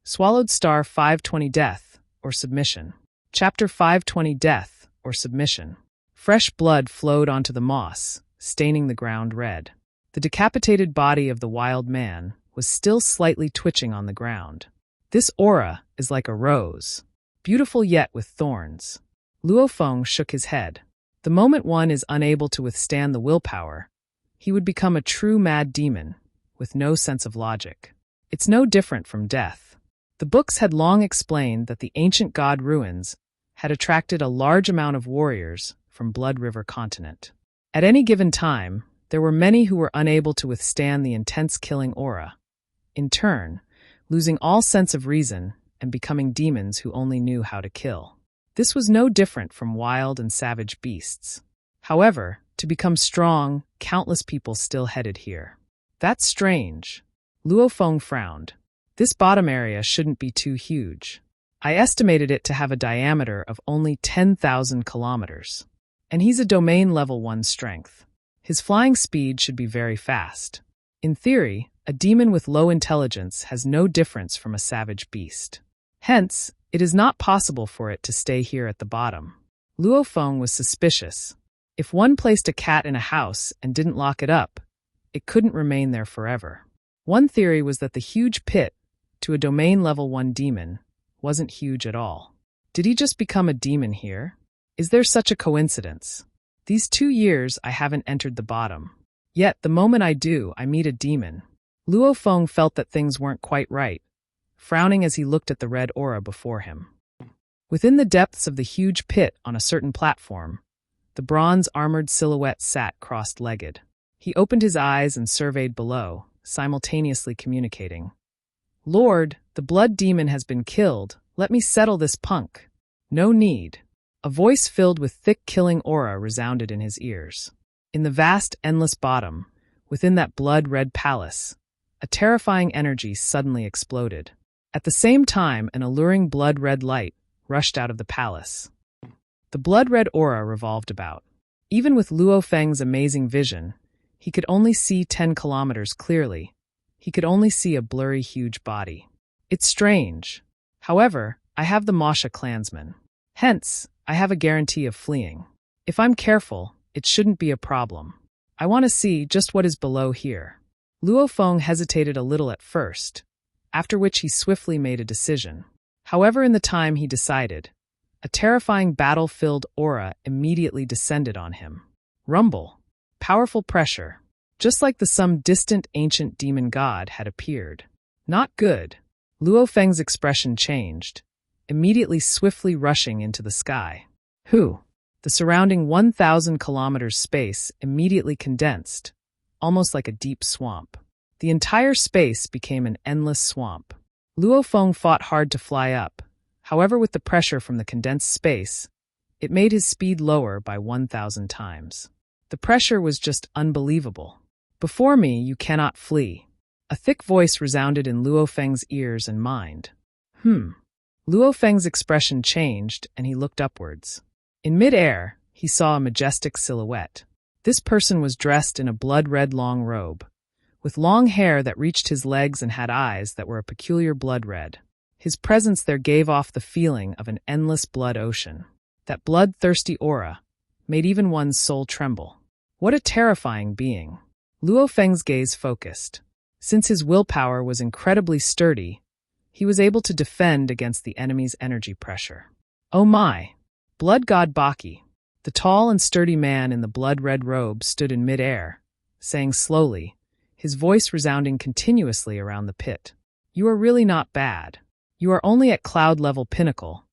Swallowed Star 520 Death, or Submission. Chapter 520 Death, or Submission. Fresh blood flowed onto the moss, staining the ground red. The decapitated body of the wild man was still slightly twitching on the ground. This aura is like a rose, beautiful yet with thorns. Luo Feng shook his head. The moment one is unable to withstand the willpower, he would become a true mad demon, with no sense of logic. It's no different from death. The books had long explained that the ancient god ruins had attracted a large amount of warriors from Blood River continent. At any given time, there were many who were unable to withstand the intense killing aura, in turn, losing all sense of reason and becoming demons who only knew how to kill. This was no different from wild and savage beasts. However, to become strong, countless people still headed here. That's strange. Luo Feng frowned. This bottom area shouldn't be too huge. I estimated it to have a diameter of only 10,000 kilometers. And he's a domain level 1 strength. His flying speed should be very fast. In theory, a demon with low intelligence has no difference from a savage beast. Hence, it is not possible for it to stay here at the bottom. Luo Feng was suspicious. If one placed a cat in a house and didn't lock it up, it couldn't remain there forever. One theory was that the huge pit, to a domain level 1 demon, wasn't huge at all. Did he just become a demon here? Is there such a coincidence? These 2 years I haven't entered the bottom. Yet, the moment I do, I meet a demon. Luo Feng felt that things weren't quite right, frowning as he looked at the red aura before him. Within the depths of the huge pit on a certain platform, the bronze-armored silhouette sat crossed-legged. He opened his eyes and surveyed below, simultaneously communicating. "Lord, the blood demon has been killed. Let me settle this punk." "No need." A voice filled with thick killing aura resounded in his ears. In the vast, endless bottom, within that blood-red palace, a terrifying energy suddenly exploded. At the same time, an alluring blood-red light rushed out of the palace. The blood-red aura revolved about. Even with Luo Feng's amazing vision, he could only see 10 kilometers clearly. He could only see a blurry, huge body. It's strange. However, I have the Masha clansmen. Hence, I have a guarantee of fleeing. If I'm careful, it shouldn't be a problem. I want to see just what is below here. Luo Feng hesitated a little at first, after which he swiftly made a decision. However, in the time he decided, a terrifying battle-filled aura immediately descended on him. Rumble. Powerful pressure. Just like some distant ancient demon god had appeared. Not good. Luo Feng's expression changed, immediately swiftly rushing into the sky. The surrounding 1,000 kilometers space immediately condensed, almost like a deep swamp. The entire space became an endless swamp. Luo Feng fought hard to fly up. However, with the pressure from the condensed space, it made his speed lower by 1,000 times. The pressure was just unbelievable. "Before me, you cannot flee." A thick voice resounded in Luo Feng's ears and mind. Luo Feng's expression changed, and he looked upwards. In mid-air, he saw a majestic silhouette. This person was dressed in a blood-red long robe, with long hair that reached his legs and had eyes that were a peculiar blood red. His presence there gave off the feeling of an endless blood ocean. That blood-thirsty aura made even one's soul tremble. What a terrifying being. Luo Feng's gaze focused. Since his willpower was incredibly sturdy, he was able to defend against the enemy's energy pressure. Oh my! Blood god Baki. The tall and sturdy man in the blood-red robe stood in mid-air, saying slowly, his voice resounding continuously around the pit. "You are really not bad. You are only at cloud-level pinnacle,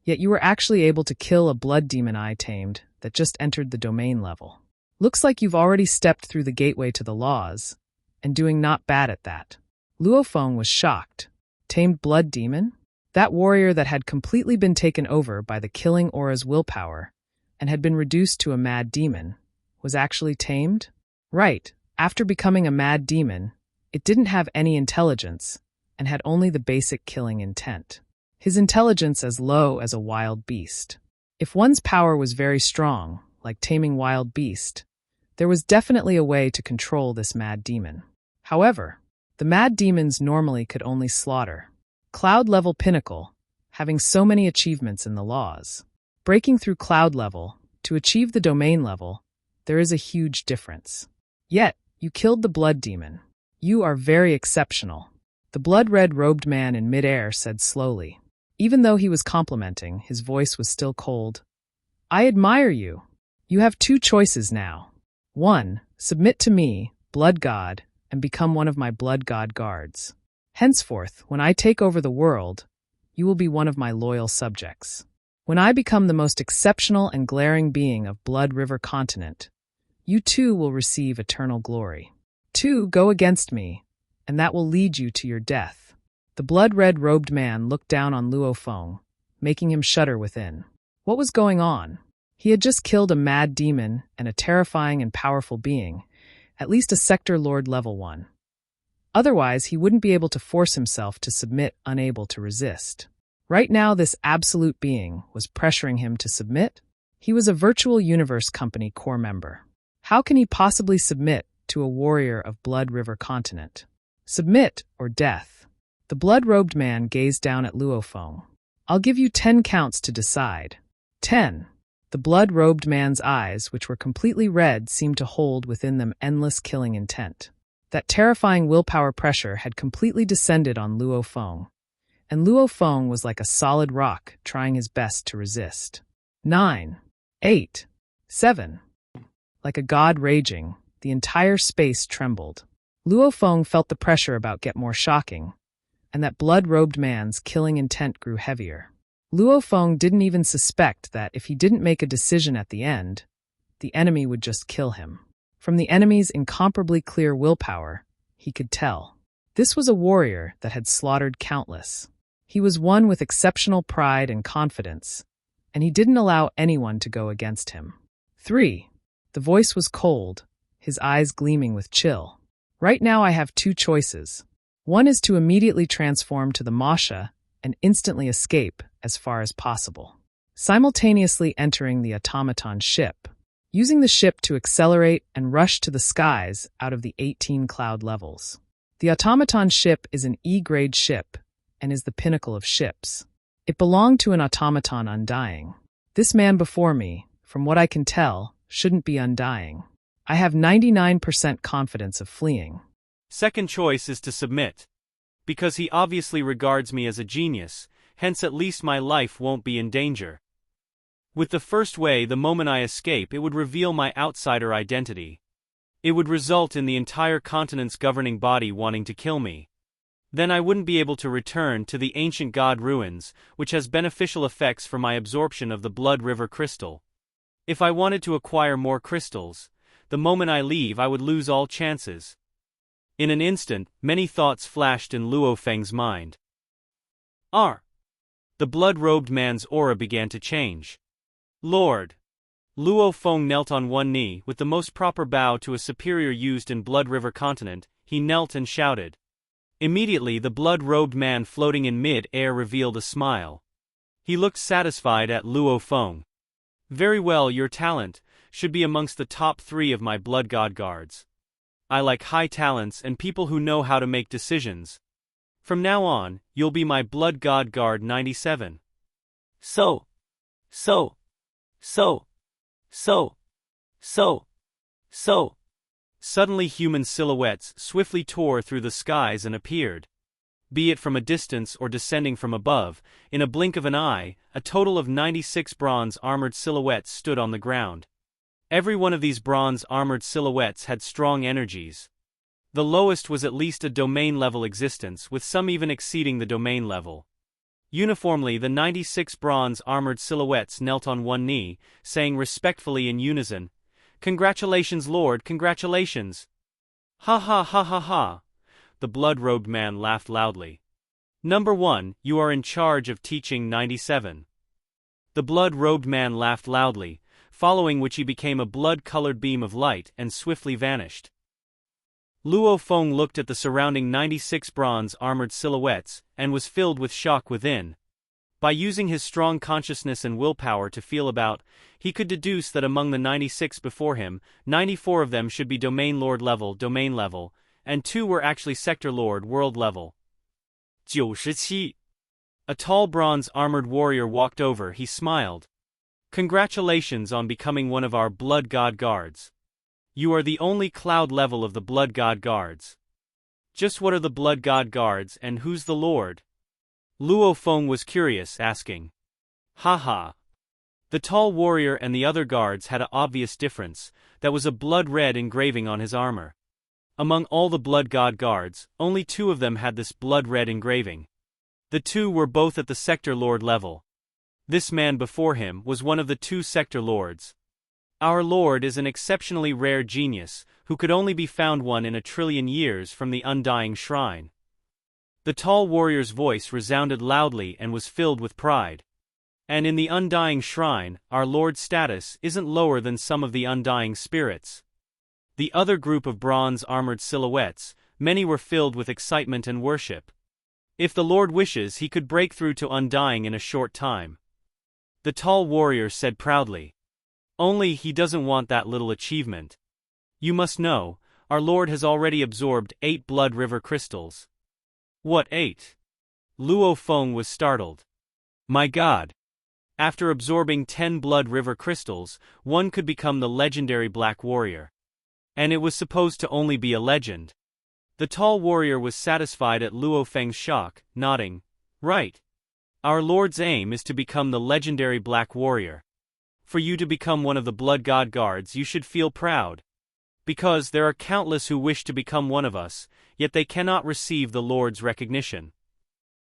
yet you were actually able to kill a blood demon I tamed that just entered the domain level. Looks like you've already stepped through the gateway to the laws, and doing not bad at that." Luo Feng was shocked. Tamed blood demon? That warrior that had completely been taken over by the killing aura's willpower and had been reduced to a mad demon, was actually tamed? Right, after becoming a mad demon, it didn't have any intelligence and had only the basic killing intent. His intelligence as low as a wild beast. If one's power was very strong, like taming wild beast, there was definitely a way to control this mad demon. However, the mad demons normally could only slaughter. Cloud level pinnacle, having so many achievements in the laws. Breaking through cloud level, to achieve the domain level, there is a huge difference. Yet, you killed the blood demon. You are very exceptional. The blood-red robed man in midair said slowly. Even though he was complimenting, his voice was still cold. I admire you. You have two choices now. 1. Submit to me, blood god, and become one of my blood god guards. Henceforth, when I take over the world, you will be one of my loyal subjects. When I become the most exceptional and glaring being of Blood River Continent, you too will receive eternal glory. 2. Go against me, and that will lead you to your death. The blood-red robed man looked down on Luo Feng, making him shudder within. What was going on? He had just killed a mad demon and a terrifying and powerful being, at least a Sector Lord level 1. Otherwise, he wouldn't be able to force himself to submit, unable to resist. Right now, this absolute being was pressuring him to submit. He was a Virtual Universe Company core member. How can he possibly submit to a warrior of Blood River Continent? Submit or death? The blood-robed man gazed down at Luo Feng. I'll give you 10 counts to decide. 10. The blood-robed man's eyes, which were completely red, seemed to hold within them endless killing intent. That terrifying willpower pressure had completely descended on Luo Feng, and Luo Feng was like a solid rock, trying his best to resist. 9. 8. 7. Like a god raging, the entire space trembled. Luo Feng felt the pressure about get more shocking, and that blood-robed man's killing intent grew heavier. Luo Feng didn't even suspect that if he didn't make a decision at the end, the enemy would just kill him. From the enemy's incomparably clear willpower, he could tell. This was a warrior that had slaughtered countless. He was one with exceptional pride and confidence, and he didn't allow anyone to go against him. 3. The voice was cold, his eyes gleaming with chill. Right now I have two choices. One is to immediately transform to the Masha and instantly escape as far as possible, simultaneously entering the automaton ship, using the ship to accelerate and rush to the skies out of the 18 cloud levels. The automaton ship is an E-grade ship and is the pinnacle of ships. It belonged to an automaton undying. This man before me, from what I can tell, shouldn't be undying. I have 99% confidence of fleeing. Second choice is to submit. Because he obviously regards me as a genius, hence at least my life won't be in danger. With the first way, the moment I escape, it would reveal my outsider identity. It would result in the entire continent's governing body wanting to kill me. Then I wouldn't be able to return to the ancient god ruins, which has beneficial effects for my absorption of the Blood River crystal. If I wanted to acquire more crystals, the moment I leave I would lose all chances. In an instant, many thoughts flashed in Luo Feng's mind. The blood-robed man's aura began to change. Lord! Luo Feng knelt on one knee, with the most proper bow to a superior used in Blood River Continent. He knelt and shouted. Immediately the blood-robed man floating in mid-air revealed a smile. He looked satisfied at Luo Feng. Very well, your talent should be amongst the top 3 of my blood god guards. I like high talents and people who know how to make decisions. From now on, you'll be my blood god guard 97. So. Suddenly human silhouettes swiftly tore through the skies and appeared. Be it from a distance or descending from above, in a blink of an eye, a total of 96 bronze-armored silhouettes stood on the ground. Every one of these bronze-armored silhouettes had strong energies. The lowest was at least a domain-level existence, with some even exceeding the domain level. Uniformly, the 96 bronze-armored silhouettes knelt on one knee, saying respectfully in unison, "Congratulations, Lord, congratulations!" Ha ha ha ha ha! The blood-robed man laughed loudly. Number 1, you are in charge of teaching 97. The blood-robed man laughed loudly, following which he became a blood-colored beam of light and swiftly vanished. Luo Feng looked at the surrounding 96 bronze-armored silhouettes and was filled with shock within. By using his strong consciousness and willpower to feel about, he could deduce that among the 96 before him, 94 of them should be Domain Lord level, domain level, and 2 were actually Sector Lord world level. 97. A tall bronze-armored warrior walked over. He smiled. Congratulations on becoming one of our Blood God Guards. You are the only cloud level of the Blood God Guards. Just what are the Blood God Guards and who's the Lord? Luo Feng was curious, asking. Haha. The tall warrior and the other guards had an obvious difference. That was a blood-red engraving on his armor. Among all the Blood God Guards, only 2 of them had this blood-red engraving. The 2 were both at the Sector Lord level. This man before him was one of the 2 Sector Lords. Our Lord is an exceptionally rare genius, who could only be found one in 1 trillion years from the Undying Shrine. The tall warrior's voice resounded loudly and was filled with pride. And in the Undying Shrine, our Lord's status isn't lower than some of the Undying Spirits. The other group of bronze-armored silhouettes, many were filled with excitement and worship. If the Lord wishes, he could break through to Undying in a short time. The tall warrior said proudly. Only he doesn't want that little achievement. You must know, our Lord has already absorbed 8 Blood River crystals. What 8? Luo Feng was startled. My God! After absorbing 10 Blood River crystals, one could become the legendary Black Warrior. And it was supposed to only be a legend. The tall warrior was satisfied at Luo Feng's shock, nodding. Right. Our Lord's aim is to become the legendary Black Warrior. For you to become one of the Blood God Guards, you should feel proud. Because there are countless who wish to become one of us, yet they cannot receive the Lord's recognition.